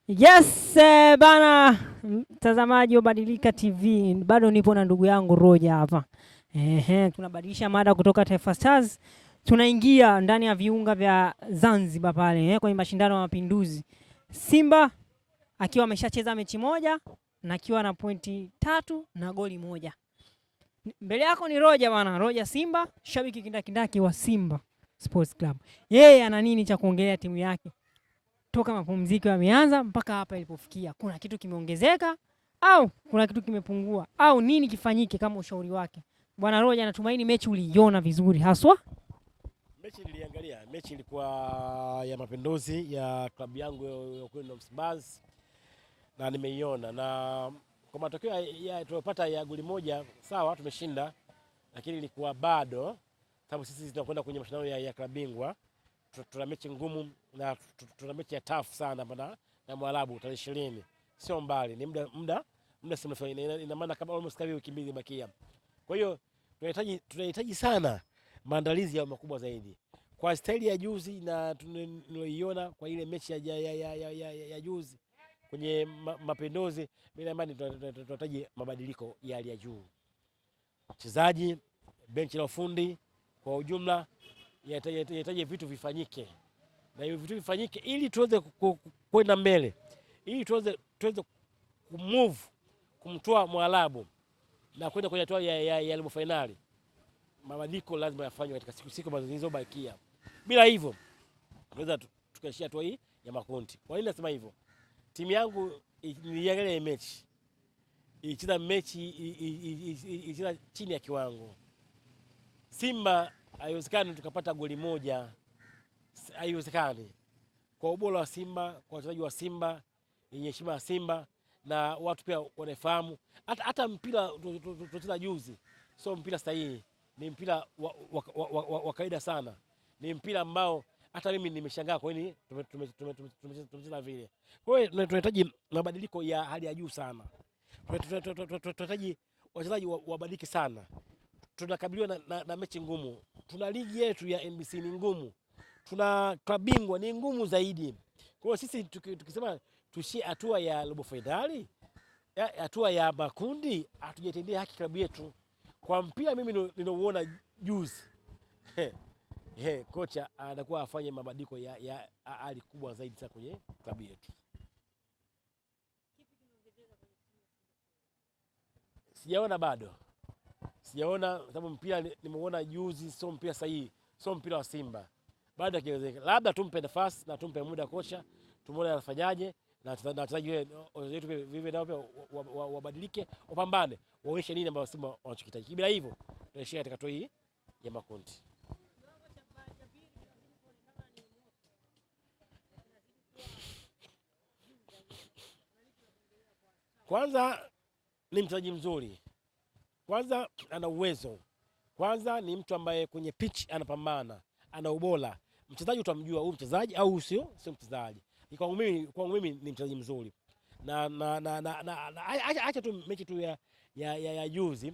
Yes, bana mtazamaji wa Badilika TV, bado nipo na ndugu yangu Roger hapa. Tunabadilisha mada kutoka Taifa Stars. Tunaingia ndani ya viunga vya Zanzibar pale kwenye mashindano ya Mapinduzi. Simba akiwa ameshacheza mechi moja na akiwa na pointi 3 na goli moja. Mbele yako ni Roger bana, Roger Simba, shabiki kindakindaki wa Simba Sports Club. Yeye ana nini cha kuongelea timu yake? Toka mapumziko yameanza mpaka hapa ilipofikia, kuna kitu kimeongezeka au kuna kitu kimepungua au nini kifanyike kama ushauri wake? Bwana Roger, natumaini mechi uliiona vizuri haswa. Mechi niliangalia, mechi ilikuwa ya Mapinduzi ya klabu yangu ya kwenda Msimbazi na nimeiona, na kwa matokeo tuliyopata ya goli moja sawa, tumeshinda, lakini ilikuwa bado, sababu sisi tunakwenda kwenye mashindano ya klabu bingwa, tuna mechi ngumu na tuna mechi ya tough sana na Mwarabu tarehe 20, sio mbali, ni muda si mrefu, ina maana kama almost kama wiki mbili bakia. Kwa hiyo tunahitaji sana maandalizi ya makubwa zaidi kwa staili ya juzi na tunayoiona kwa ile mechi ya juzi kwenye Mapinduzi. Mimi naamini tunahitaji mabadiliko ya hali ya juu, wachezaji, benchi la ufundi kwa ujumla, yahitaji vitu vifanyike, na hivyo vitu vifanyike ili tuweze kwenda mbele, ili tuweze kumove, kumtoa Mwarabu na kwenda kwenye hatua ya robo finali. Mabadiliko lazima yafanywe katika siku zilizobakia. Bila hivyo tunaweza tukaishia hatua hii ya makundi. Kwa nini nasema hivyo? Timu yangu niliangalia mechi, ilicheza chini ya kiwango. Simba haiwezekani tukapata goli moja, haiwezekani. Kwa ubora wa Simba, kwa wachezaji wa Simba, yenye heshima ya Simba, na watu pia wanafahamu hata mpira tunacheza juzi sio mpira sahihi, ni mpira wa kawaida sana, ni mpira ambao hata mimi nimeshangaa kwa nini tumecheza vile. Kwa hiyo tunahitaji mabadiliko ya hali ya juu sana, tunahitaji wachezaji wabadilike sana. Tunakabiliwa na mechi ngumu, tuna ligi yetu ya NBC ni ngumu, tuna klabu bingwa ni ngumu zaidi. Kwa hiyo sisi tukisema tushie hatua ya robo finali, hatua ya makundi, hatujatendea haki klabu yetu. Kwa mpira mimi ninauona juzi, kocha anakuwa afanye mabadiliko ya hali kubwa zaidi sana kwenye klabu yetu. Sijaona bado, sijaona, sababu mpira nimeona juzi sio mpira sahihi, sio mpira wa Simba. Bado kiwezekana, labda tumpe nafasi na tumpe muda kocha, tumuone anafanyaje, na wachezaji wetu vivi nao pia wabadilike, wapambane, waonyeshe nini ambao Simba wanachokitaji. Bila hivyo tunaishia katika hatua hii ya makundi. Kwanza ni mchezaji mzuri, kwanza ana uwezo, kwanza ni mtu ambaye kwenye pitch anapambana, ana ubora. Mchezaji utamjua huyu mchezaji au sio mchezaji. Kwangu mimi ni mchezaji mzuri, na acha tu mechi tu ya juzi,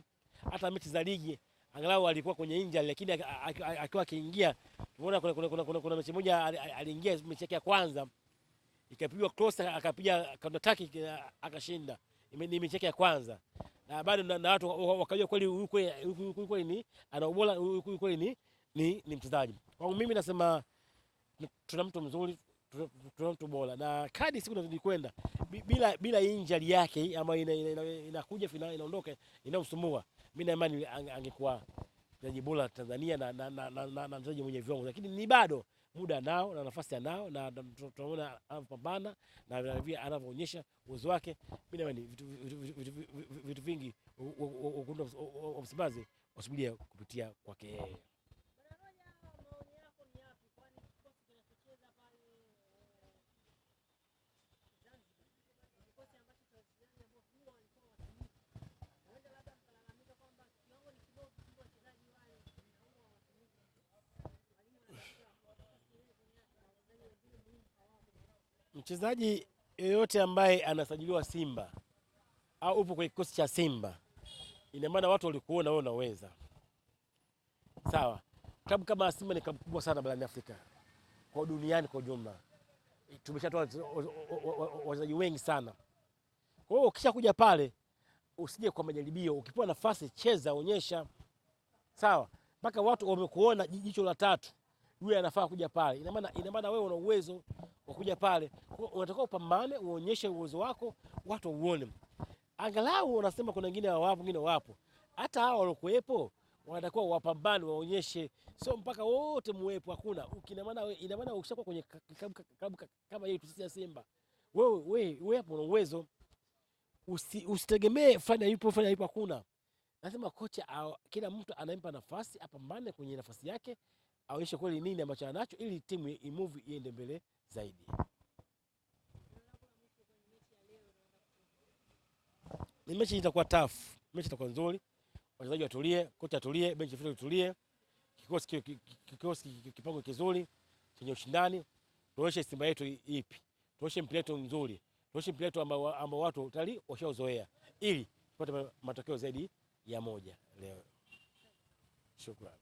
hata mechi za ligi angalau alikuwa kwenye injury, lakini akiwa akiingia, tumeona kuna mechi moja aliingia mechi yake ya kwanza, ikapigwa cross akapiga counter attack akashinda. Ni mechi yake ya kwanza, na bado na watu wakajua kweli huyu kweli ni ana ubora, huyu kweli ni mchezaji. Kwangu mimi nasema tuna mtu mzuri, tuna mtu bora, na kadi siku zinazidi kwenda bila injury yake ambayo inakuja inaondoka inamsumbua, mimi na imani angekuwa mchezaji bora Tanzania na mchezaji mwenye viwango, lakini ni bado muda nao na nafasi anao, na tunaona anapambana na vile anavyoonyesha uwezo wake. Mimi na imani vitu vingi wa Msimbazi wasubiria kupitia kwake yeye. Mchezaji yeyote ambaye anasajiliwa Simba au upo kwenye kikosi cha Simba, ina maana watu walikuona wewe unaweza. Sawa. Klabu kama Simba ni klabu kubwa sana barani Afrika, kwa duniani kwa ujumla. tumeshatoa wachezaji wengi sana. Kwa hiyo ukisha kuja pale usije kwa majaribio, ukipewa nafasi cheza, onyesha, sawa, mpaka watu wamekuona jicho la tatu, yule anafaa kuja pale. Ina maana wewe una uwezo wa kuja pale, unatakiwa upambane, uonyeshe uwezo wako, watu uone. Angalau unasema kuna wengine hawapo, wengine wapo. Hata hao waliokuepo wanatakiwa wapambane, waonyeshe, sio mpaka wote muwepo, hakuna. Ina maana ukishakuwa kwenye klabu kama hii sisi ya Simba, wewe hapo una uwezo. Usitegemee fanya yupo, hakuna. Lazima kocha kila mtu anampa nafasi, apambane kwenye nafasi yake, aonyeshe kweli nini ambacho anacho, ili timu imove iende mbele zaidi. Ni mechi itakuwa tough, mechi itakuwa nzuri, wachezaji watulie, kocha atulie, benchi yote itulie, kikosi kipango kizuri chenye ushindani. Tuonyeshe Simba yetu ipi, tuonyeshe mpira wetu mzuri, tuonyeshe mpira wetu ambao watu tayari washaozoea, ili tupate matokeo zaidi ya moja leo. Shukrani.